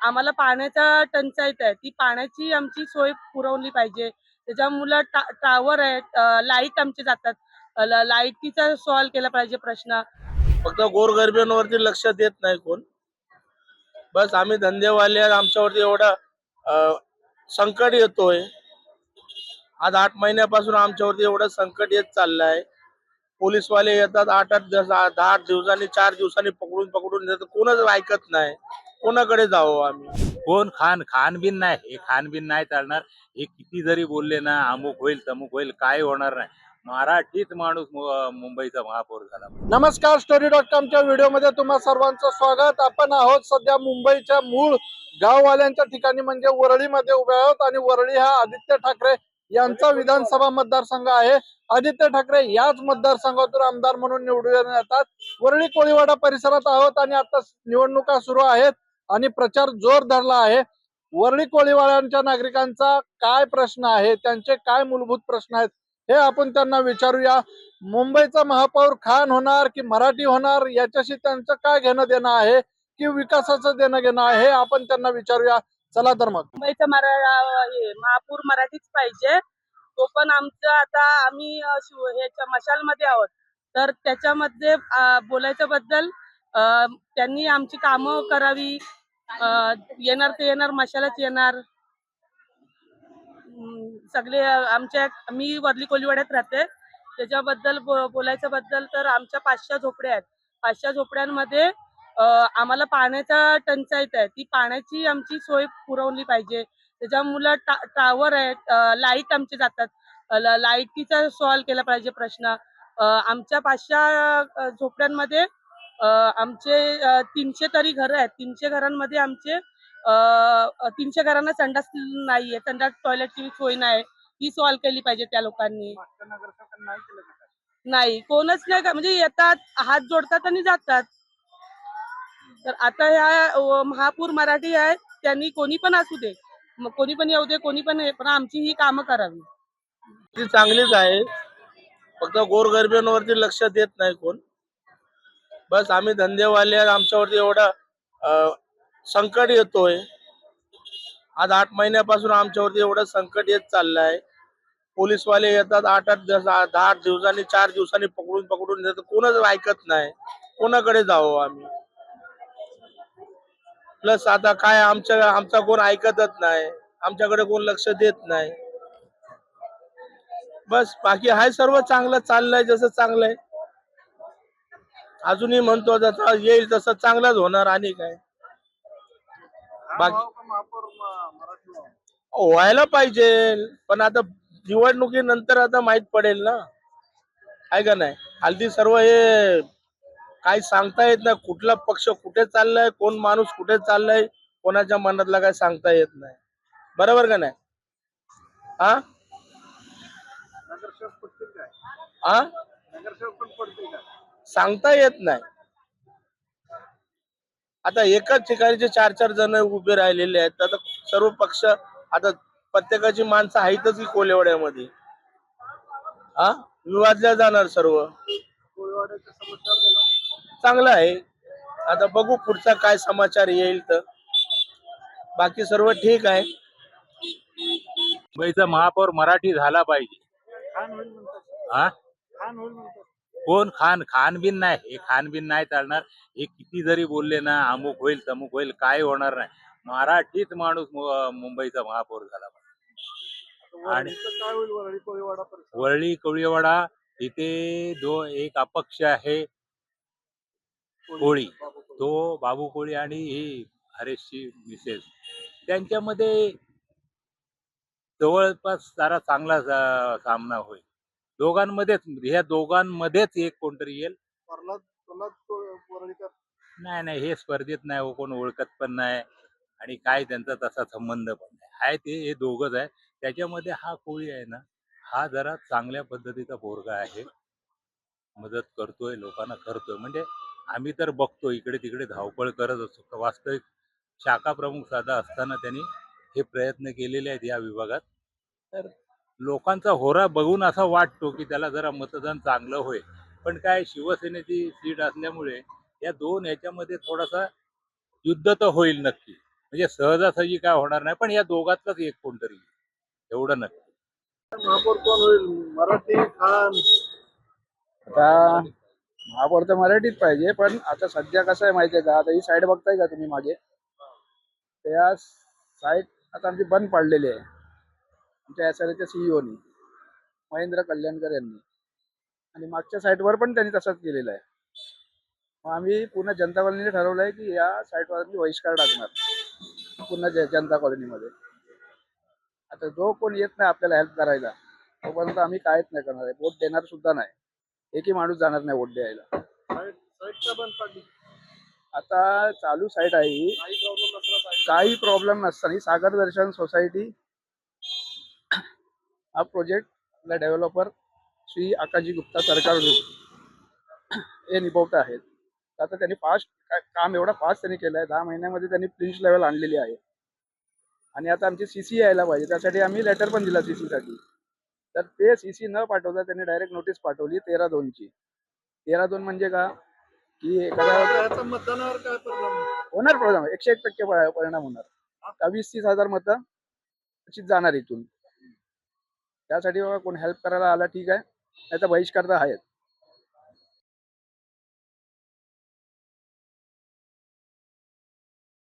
आम्हाला पाण्याचा टंचाईत आहे. ती पाण्याची आमची सोय पुरवली पाहिजे. त्याच्यामुळं टॉवर आहेत, लाईट आमचे जातात. लाईटीचा सॉल्व्ह केला पाहिजे प्रश्न. फक्त गोरगरिबांवरती लक्ष देत नाही कोण. बस आम्ही धंदेवाले आमच्यावरती एवढा संकट येतोय. आज 8 महिन्यापासून आमच्यावरती एवढं संकट येत चाललंय. पोलीसवाले येतात 8-8 दिवस, 10 दिवसांनी, 4 दिवसांनी पकडून पकडून देतात. कोणच ऐकत नाही. कोणाकडे जावं आम्ही? कोण खानबीन नाही, हे खानबीन नाही चालणार. हे किती जरी बोलले ना, अमुक होईल तमुक होईल, काय होणार नाही. मराठीच माणूस मुंबईचा महापौर झाला. नमस्कार, story.com व्हिडिओमध्ये तुम्हा सर्वांचं स्वागत. आपण आहोत सध्या मुंबईच्या मूळ गाववाल्यांच्या ठिकाणी म्हणजे वरळीमध्ये उभे आहोत आणि वरळी हा आदित्य ठाकरे यांचा विधानसभा मतदारसंघ आहे. आदित्य ठाकरे याच मतदारसंघातून आमदार म्हणून निवडून येतात. वरळी कोळीवाडा परिसरात आहोत आणि आता निवडणुका सुरू आहेत आणि प्रचार जोर धरला आहे. वरळी कोळीवाड्यांच्या नागरिकांचा काय प्रश्न आहे, त्यांचे काय मूलभूत प्रश्न आहेत हे आपण त्यांना विचारूया. मुंबईचा महापौर खान होणार की मराठी होणार, याच्याशी त्यांचं काय घेणं देणं आहे की विकासाचं देणं घेणं आहे, हे आपण त्यांना विचारूया. चला तर मग. मुंबईचा महापौर मराठीच पाहिजे. तो पण आमचं आता आम्ही ह्याच्या मशालमध्ये आहोत, तर त्याच्यामध्ये बोलायच्या बद्दल त्यांनी आमची कामं करावी. येणार ते येणार, मशालच येणार. सगळे मी वरळी कोळीवाड्यात राहते. त्याच्याबद्दल बोलायच्या बद्दल तर आमच्या 500 झोपड्या आहेत. 500 झोपड्यांमध्ये आम्हाला पाण्याचा टंचाईत आहे. ती पाण्याची आमची सोय पुरवली पाहिजे. त्याच्यामुळं टॉवर आहेत, लाईट आमचे जातात. लाईटीचा सॉल्व्ह केला पाहिजे प्रश्न. आमच्या 500 झोपड्यांमध्ये आमचे 300 तरी घरं आहेत. 300 घरांमध्ये आमचे 300 घरांना संडास नाहीये, संडास टॉयलेटची सोय नाही. ती सॉल्व्ह केली पाहिजे त्या लोकांनी. नाही, कोणच नाही का, म्हणजे येतात, हात जोडतात आणि जातात. तर आता ह्या महापौर मराठी आहे, त्यांनी कोणी पण असू दे, मग कोणी पण येऊ दे, कोणी पण पण आमची ही कामं करावी. ती चांगलीच आहे. फक्त गोरगरिबांवरती लक्ष देत नाही कोण. बस आम्ही धंदेवाले आमच्यावरती एवढा संकट येतोय. आज 8 महिन्यापासून आमच्यावरती एवढं संकट येत चाललंय. पोलीसवाले येतात 8-8 दिवस, 10 दिवसांनी, 4 दिवसांनी पकडून पकडून देतात. कोणच ऐकत नाही. कोणाकडे जावं आम्ही? प्लस आता काय आमचा कोण ऐकतच नाही. आमच्याकडे कोण लक्ष देत नाही. बस बाकी हाय सर्व चांगलं चाललंय, जसं चांगलंय. अजूनही म्हणतो जसं येईल तसं चांगलंच होणार. आणि काय बाकी व्हायला पाहिजे, पण आता निवडणुकीनंतर आता माहित पडेल ना, आहे का नाही. हल्ली सर्व हे काही सांगता येत नाही. कुठला पक्ष कुठे चाललाय, कोण माणूस कुठे चाललाय, कोणाच्या मनातला काय सांगता येत नाही. बरोबर का नाही? हा हा सांगता येत नाही. आता एकाच ठिकाणी 4-4 जण उभे राहिलेले आहेत. आता सर्व पक्ष, आता प्रत्येकाची माणसं आहेतच की कोळीवाड्यामध्ये. हा विवादल्या जाणार सर्व. चांगलं आहे. आता बघू पुढचा काय समाचार येईल. तर बाकी सर्व ठीक आहे. मुंबईचा महापौर मराठी झाला पाहिजे. हा कोण खानबीन नाही, हे खानबीन नाही चालणार. हे किती जरी बोलले ना, अमुक होईल तमुक होईल, काय होणार नाही. मराठीच माणूस मुंबईचा महापौर झाला पाहिजे. आणि वरळी कोळीवाडा इथे एक अपक्ष आहे कोळी, तो बाबू कोळी आणि ही हरेशची मिसेस, त्यांच्यामध्ये जवळपास सारा चांगला सामना होईल. ह्या दोघांमध्येच एक कोणतरी येईल. नाही, हे स्पर्धेत नाही हो, कोण ओळखत पण नाही आणि काय त्यांचा तसा संबंध पण नाही. आहे ते हे दोघच आहे. त्याच्यामध्ये हा कोळी आहे ना, हा जरा चांगल्या पद्धतीचा पोरगा आहे. मदत करतोय, लोकांना करतोय. म्हणजे आम्ही तर बघतो इकडे तिकडे धावपळ करत असतो. वास्तविक शाखा प्रमुख साधा असताना त्यांनी हे प्रयत्न केलेले आहेत या विभागात. तर लोकांचा होरा बघून असा वाटतो की त्याला जरा मतदान चांगलं होईल. पण काय, शिवसेनेची सीट असल्यामुळे या दोन ह्याच्यामध्ये थोडासा युद्ध तर होईल नक्की. म्हणजे सहजासहजी काय होणार नाही, पण या दोघातलंच एक कोणतरी एवढं नक्की. महापौर कोण होईल, मराठी खान? आता महापौर तर मराठीत पाहिजे, पण आता सध्या कसं आहे माहितीये का, आता ही साईड बघताय का तुम्ही मागे, त्या साईड आता आमची बंद पाडलेली आहे आमच्या SRA च्या सीईओनी महेंद्र कल्याणकर यांनी, आणि मागच्या साईडवर पण त्यांनी तसंच केलेलं आहे. मग आम्ही पूर्ण जनता कॉलनीने ठरवलं आहे की या साईडवर आम्ही बहिष्कार टाकणार पूर्ण जनता कॉलनीमध्ये. आता जो कोण येत नाही आपल्याला हेल्प करायला तोपर्यंत आम्ही काहीच नाही करणार आहे, वोट देणार सुद्धा नाही. एकही माणूस जाणार नाही वोट द्यायला. साईड का बंद पडली? आता चालू साईट आहे ही, काही प्रॉब्लेम नसताना सागर दर्शन सोसायटी हा प्रोजेक्ट डेव्हलपर श्री आकाशजी गुप्ता सरकार हे निभवत आहेत. आता त्यांनी फास्ट काम एवढा फास्ट त्यांनी केलं आहे, 10 महिन्यामध्ये त्यांनी प्रिन्स लेवल आणलेली आहे. आणि आता आमची CC यायला पाहिजे, त्यासाठी आम्ही लेटर पण दिला CC साठी. तर ते CC न पाठवता त्यांनी डायरेक्ट नोटीस पाठवली 13/2ची. 13/2 म्हणजे का की एखाद्या याचा मतदानावर काय परिणाम होईल? होणार प्रॉब्लेम 101% परिणाम होणार. 20-30 हजार मतं अशीच जाणार इथून. त्यासाठी बाबा कोण हेल्प करायला आला ठीक आहे, नाही तर बहिष्कार तर आहेच.